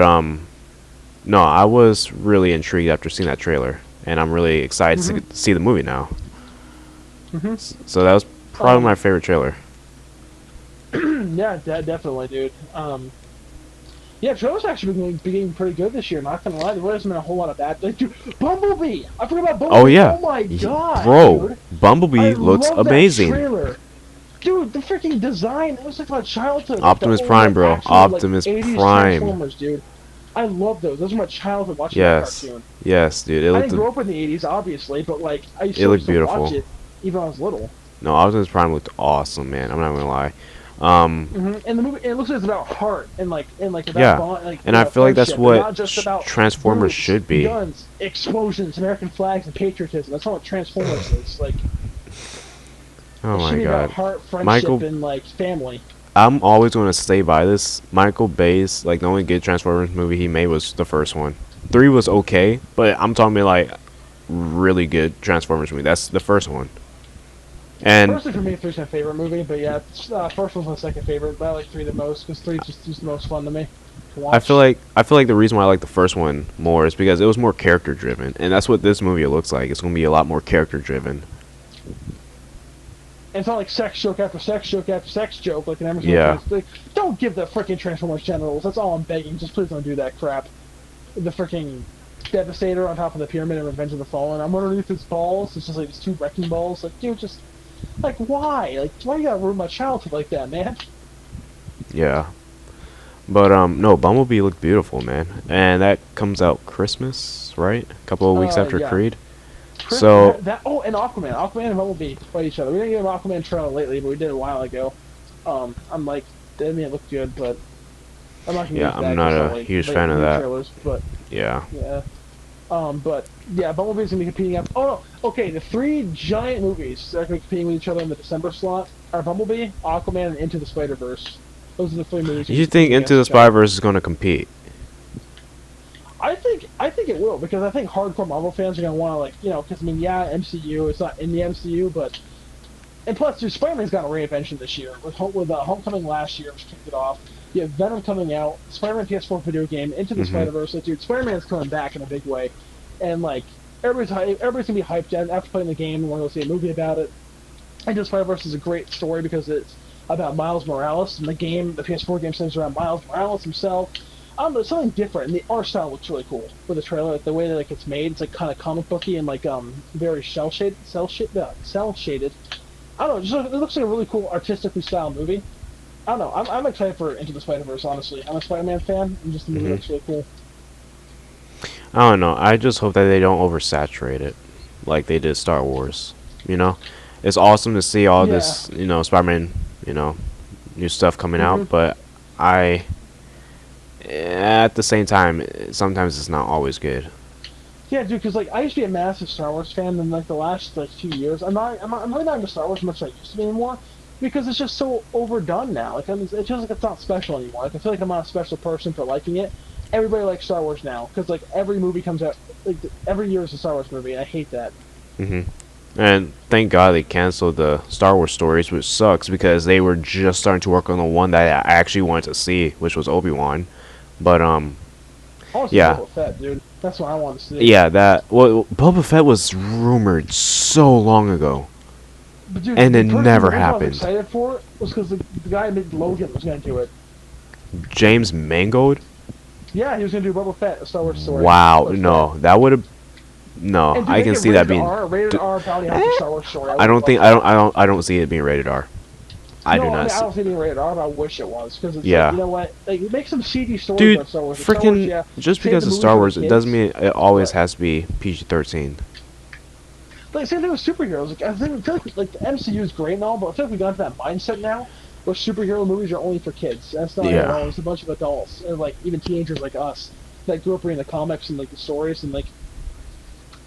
no, I was really intrigued after seeing that trailer, and I'm really excited to Hmm. see the movie now. Hmm. So that was probably my Um, favorite trailer. yeah, definitely, dude. Yeah, trailers actually been getting pretty good this year. Not gonna lie, there hasn't been a whole lot of bad. Like, dude, Bumblebee. I forgot about Oh Bumblebee. yeah, Oh my god, bro, dude. I Bumblebee looks love that amazing. trailer. Dude, the freaking design, it was like my childhood. Like the Optimus old, Prime, like bro. actual, like Optimus 80s Prime. Transformers, dude. I love those. Those are my childhood watching that Yes, cartoon. yes, dude. I didn't grow up in the 80s, obviously, but like I It still looked used to watch beautiful. it even when I was little. No, Optimus Prime looked awesome, man. I'm not gonna lie. And the movie, it looks like it's about heart and like about Yeah, bond, like and I feel like that's friendship, and what not just about Transformers boobs, should be. guns, explosions, American flags, and patriotism. That's not what Transformers is. Like Oh it should my be about God, heart, friendship, Michael. and like family. I'm always gonna stay by this. Michael Bay's like the only good Transformers movie he made was the first one. Three was okay, but I'm talking about like really good Transformers movie. That's the first one. And Personally, for me, three's my favorite movie, but yeah, first one's my second favorite. But I like three the most because three just the most fun to me to watch. I feel like the reason why I like the first one more is because it was more character driven, and that's what this movie looks like. It's gonna be a lot more character driven. And it's not like sex joke after sex joke after sex joke like an Emerson. Yeah, Like, don't give the freaking Transformers genitals. That's all I'm begging. Just please don't do that crap. The freaking Devastator on top of the pyramid and Revenge of the Fallen. I'm underneath his balls. It's just like these two wrecking balls. Like, dude, just like why? Like, why you gotta ruin my childhood like that, man? yeah. But no, Bumblebee looked beautiful, man, and that comes out Christmas, right? A couple of weeks after Yeah. Creed. So That. Oh, and Aquaman. Aquaman and Bumblebee fight each other. We didn't get an Aquaman trailer lately, but we did a while ago. I'm like, that may look good, but I'm not gonna yeah, use I'm that. not Just a like huge late fan of new that. trailers, but Yeah. yeah. But yeah, Bumblebee's gonna be competing up. Oh no, okay. The three giant movies that are gonna be competing with each other in the December slot are Bumblebee, Aquaman, and Into the Spider Verse. Those are the three movies. You think competing Into against the each other. Spider-Verse is gonna compete? I think it will because I think hardcore Marvel fans are gonna want to because I mean yeah MCU it's not in the MCU but and plus dude Spider-Man's got a reinvention this year with Homecoming last year which kicked it off. You have Venom coming out, Spider-Man PS4 video game, Into the Mhm. Spider-Verse. Like, dude, Spider-Man's coming back in a big way, and like everybody's gonna be hyped after playing the game and want to go see a movie about it. Into the Spider-Verse is a great story because it's about Miles Morales and the PS4 game centers around Miles Morales himself. I don't know, it's something different, and the art style looks really cool with the trailer. Like the way that like it's made, it's like kind of comic booky and like very cell shaded. I don't know, it looks like a really cool artistically styled movie. I don't know, I'm excited for Into the Spider Verse. Honestly, I'm a Spider-Man fan, and just the movie Mhm. looks really cool. I don't know. I just hope that they don't oversaturate it, like they did Star Wars. You know, it's awesome to see all Yeah. this, Spider-Man, you know, new stuff coming Hmm. out. But I, at the same time, sometimes it's not always good. Yeah, dude, because like I used to be a massive Star Wars fan, and like the last like 2 years, I'm really not into Star Wars as much as I used to be anymore, because it's just so overdone now. Like it feels like it's not special anymore. Like I feel like I'm not a special person for liking it. Everybody likes Star Wars now because like every movie comes out, like every year is a Star Wars movie, and I hate that. hmm And thank God they canceled the Star Wars stories, which sucks because they were just starting to work on the one that I actually wanted to see, which was Obi-Wan. But I want to see yeah, Boba Fett, dude. That's what I want to see. yeah, Boba Fett was rumored so long ago, But dude, and the it never reason I was happened. excited for it was because the guy who made Logan was going to do it. James Mangold? Yeah, he was going to do Boba Fett, a Star Wars story. Wow, Boba Fett. no, that would have no. And to I make can it see that rated being. R, rated D- R bounty hunter eh, Star Wars story, I I would have don't think loved it. I don't see it being rated R. I do No, I not mean I see. don't think it's rated R, but I wish it was because it's like Yeah, you know what, like make some CG stories dude, on Star Wars. Like, Star Wars, freaking yeah, just save because the it's movies Star for the Wars, it doesn't kids, mean it always but has to be PG-13. like same thing with superheroes. Like I feel like the MCU is great and all, but I feel like we got into that mindset now where superhero movies are only for kids. That's not it at Yeah. all. It's a bunch of adults and like even teenagers like us that grew up reading the comics and like the stories and like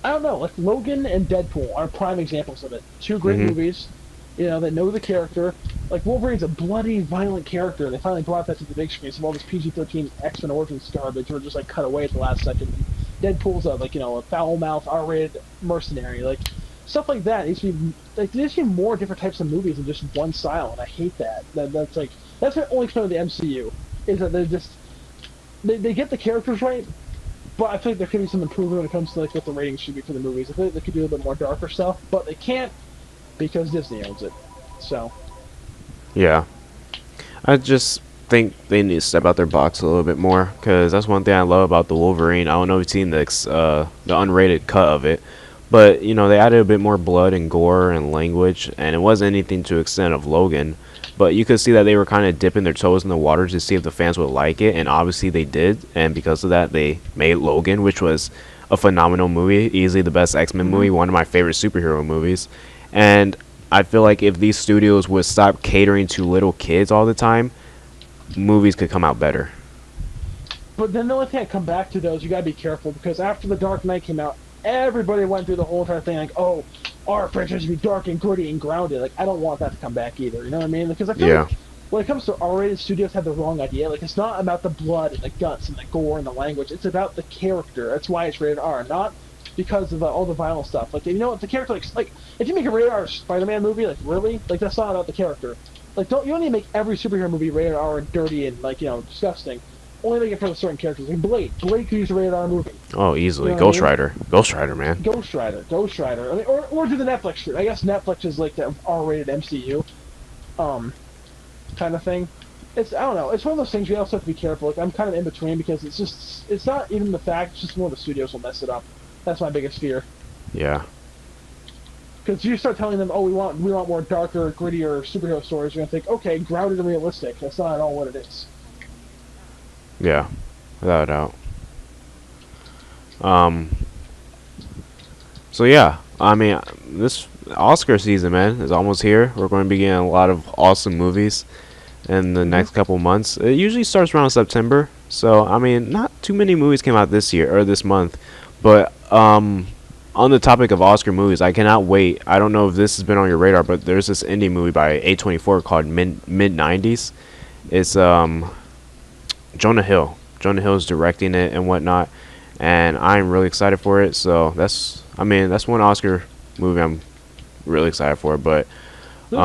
I don't know, like Logan and Deadpool are prime examples of it. Two great Mhm. movies, you know, that know the character. Like Wolverine's a bloody, violent character, and they finally brought that to the big screen. So all this PG-13 X-Men Origins garbage were just like cut away at the last second. Deadpool's a like a foul-mouthed, R-rated mercenary, like stuff like that. Needs to be like there needs to be more different types of movies than just one style, and I hate that. That's like that's my only complaint with the MCU is that they're just they get the characters right, but I feel like there could be some improvement when it comes to like what the ratings should be for the movies. I feel like they could do a bit more darker stuff, but they can't because Disney owns it. So Yeah. I just think they need to step out their box a little bit more because that's one thing I love about the Wolverine. I don't know if you've seen the unrated cut of it, but they added a bit more blood and gore and language, and it wasn't anything to the extent of Logan. But you could see that they were kind of dipping their toes in the water to see if the fans would like it, and obviously they did. And because of that, they made Logan, which was a phenomenal movie, easily the best X-Men mm-hmm. movie, one of my favorite superhero movies. And I feel like if these studios would stop catering to little kids all the time, movies could come out better. But then the only thing I come back to though is you gotta be careful because after the Dark Knight came out, everybody went through the whole entire thing like, oh, our franchise should be dark and gritty and grounded. Like I don't want that to come back either. You know what I mean? Because I feel Yeah. like when it comes to R-rated, studios have the wrong idea. Like it's not about the blood and the guts and the gore and the language. It's about the character. That's why it's rated R, not because of all the violent stuff. Like you know what the character like if you make a rated R Spider-Man movie, like really, like that's not about the character. Like you don't need to make every superhero movie rated R and dirty and like disgusting. Only make it for the certain characters. Like Blade could use a rated R movie. Oh, easily. You know what I Ghost mean? Rider. Ghost Rider, man. Ghost Rider. I mean, or do the Netflix route. I guess Netflix is like the R-rated MCU, um, kind of thing. I don't know. It's one of those things we also have to be careful. Like I'm kind of in between because it's not even the fact. It's just more the studios will mess it up. That's my biggest fear. Yeah. Because you start telling them, oh, we want more darker, grittier superhero stories, you're gonna think, okay, grounded and realistic. That's not at all what it is. Yeah. Without a doubt. Um. So yeah, I mean, this Oscar season, man, is almost here. We're going to be getting a lot of awesome movies in the next couple months. It usually starts around September, so I mean, not too many movies came out this year or this month. But on the topic of Oscar movies, I cannot wait. I don't know if this has been on your radar, but there's this indie movie by A24 called Mid '90s. It's Jonah Hill. Jonah Hill is directing it and whatnot, and I'm really excited for it. So that's one Oscar movie I'm really excited for. But There's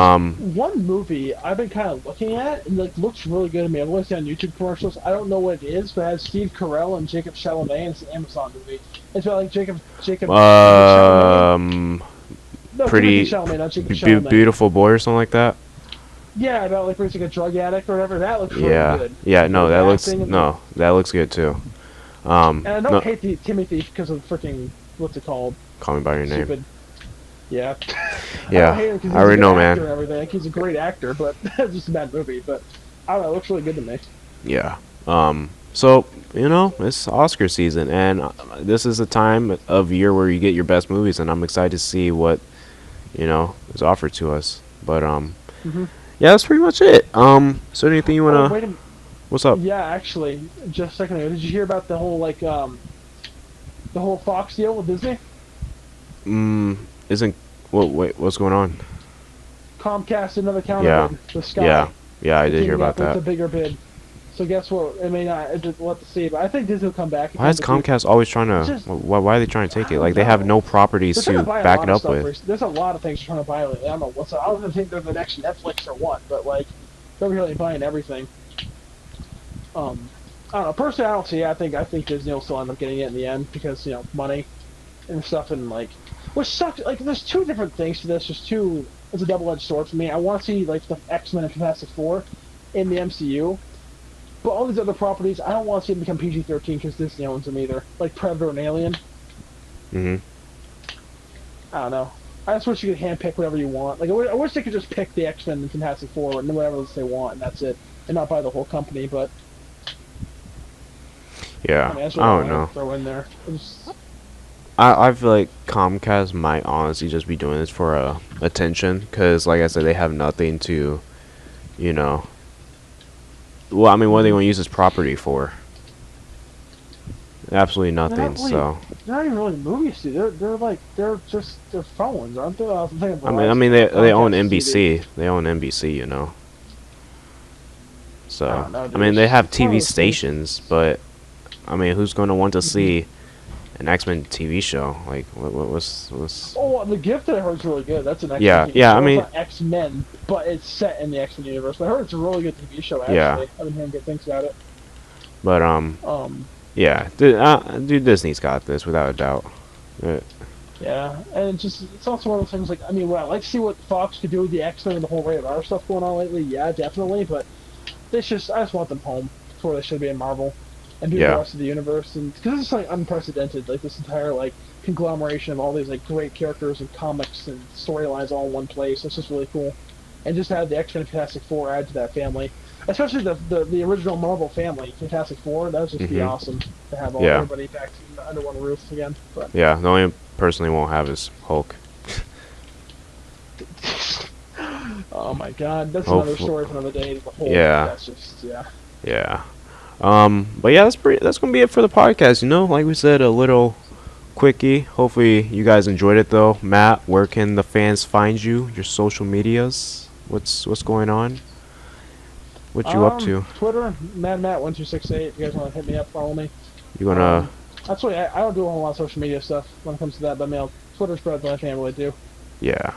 one movie I've been kind of looking at, and like looks really good to me. I've only seen on YouTube commercials. I don't know what it is, but it has Steve Carell and Jacob Chalamet, and it's an Amazon movie. It's about like Jacob Chalamet. No, Timothy pretty Chalamet, not Jacob Chalamet. beautiful boy or something like that. Yeah, about like where he's like a drug addict or whatever. That looks really Yeah, good. yeah, no, Like, that the looks acting and no, that looks good too. And I don't No, hate the Timothy because of freaking what's it called? call me by your name. Stupid. Yeah. Yeah, I don't hate him 'cause I already he's a know, good actor man. and everything. Like, he's a great actor, but it's just a bad movie. But I don't know. It looks really good to me. Yeah. So it's Oscar season, and this is a time of year where you get your best movies, and I'm excited to see what is offered to us. But Hmm. yeah, that's pretty much it. So anything you Oh, wanna? wait a minute. What's up? Yeah, actually, just a second ago, did you hear about the whole the whole Fox deal with Disney? Mm, isn't what? Wait, what's going on? Comcast did another counter Yeah, bid with yeah, Sky. yeah. I They did hear teaming about up with that. a bigger bid. So guess what? I mean, we'll have to see, but I think Disney will come back and Why is kind of keep. Comcast always trying It's to? just Why are they trying to take I it? don't Like they have know. no properties They're trying to to buy a back it lot of up stuff. with. There's a lot of things they're trying to buy lately. I don't know what's. I don't even think they're the next Netflix or what, but like they're really buying everything. I don't know. Personally, I don't see it. I think Disney will still end up getting it in the end because money and stuff and like, which sucks. Like, there's two different things to this. There's two. It's a double-edged sword for me. I want to see like the X-Men and Fantastic Four in the MCU, but all these other properties, I don't want to see them become PG-13 because Disney owns them either. Like Predator and Alien. Mhm. I don't know. I just wish you could handpick whatever you want. Like, I wish they could just pick the X-Men and Fantastic Four and whatever else they want, and that's it, and not buy the whole company. But I Yeah, mean, that's I what I don't want know. to throw in there. It's, I feel like Comcast might honestly just be doing this for attention, because like I said, they have nothing to, you know. Well, I mean, what are they mhm. going to use this property for? Absolutely They're not nothing. really. So They're not even really movies, dude. They're just they're phones, aren't they? I was thinking I Verizon, mean, but they own Comcast is TV. NBC. They own NBC. I So don't know, I dude. mean, they have It's one of TV those things. stations, but I mean, who's going to want to Mhm. see an X-Men TV show? Like, what's? Oh, The Gift that I heard is really good. That's an X-Men Yeah, TV yeah. I show. It's mean, not X-Men, but it's set in the X-Men universe. But I heard it's a really good TV show. yeah, Actually, I've been hearing good things about it. but Um, yeah, dude, Disney's got this without a doubt. Uh, yeah, and it's also one of those things. Like, I mean, well, I like to see what Fox could do with the X-Men and the whole Ray of our stuff going on lately. Yeah, definitely. But I just want them home. That's where they should be in Marvel, and do the yeah, rest of the universe. And because it's like unprecedented, like this entire like conglomeration of all these like great characters and comics and storylines all in one place. It's just really cool, and just have the X-Men and Fantastic Four add to that family, especially the original Marvel family, Fantastic Four. That would just be mhm, awesome to have all yeah, everybody back under one roof again. But yeah. The only person they won't have is Hulk. oh my God, that's another Hopefully, story for another day. The whole yeah, that's just yeah. yeah. But yeah, that's gonna be it for the podcast. Like we said, a little quickie. Hopefully, you guys enjoyed it though. Matt, where can the fans find you? Your social medias? What's going on? What you up to? Twitter, Matt1268. If you guys want to hit me up, follow me. You gonna? Um, Actually, I don't do a whole lot of social media stuff when it comes to that, but Twitter's probably the only thing I really do. Yeah.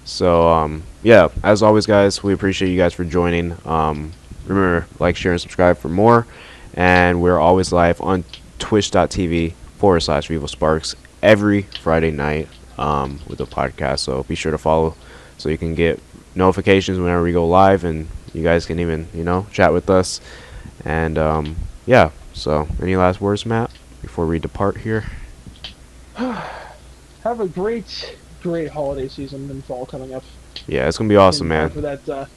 So yeah. As always, guys, we appreciate you guys for joining. Remember, like, share, and subscribe for more. And we're always live on twitch.tv/Vivo Sparks every Friday night with the podcast. So be sure to follow so you can get notifications whenever we go live, and you guys can even chat with us. And yeah. So any last words, Matt, before we depart here? Have a great holiday season and fall coming up. Yeah, it's gonna be awesome, In time man. for that.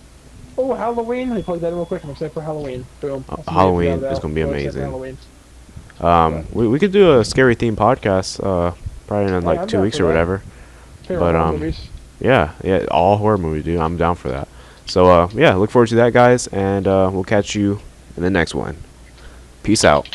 Oh, Halloween! Let me plug that in real quick. I'm excited for Halloween. Boom. That's the day for Halloween that is out. gonna be So excited for amazing. Halloween. But We could do a scary theme podcast, probably in hey, like I'm two down weeks for or that. whatever. Favorite But horror movies. yeah, all horror movies, dude. I'm down for that. So yeah, look forward to that, guys, and we'll catch you in the next one. Peace out.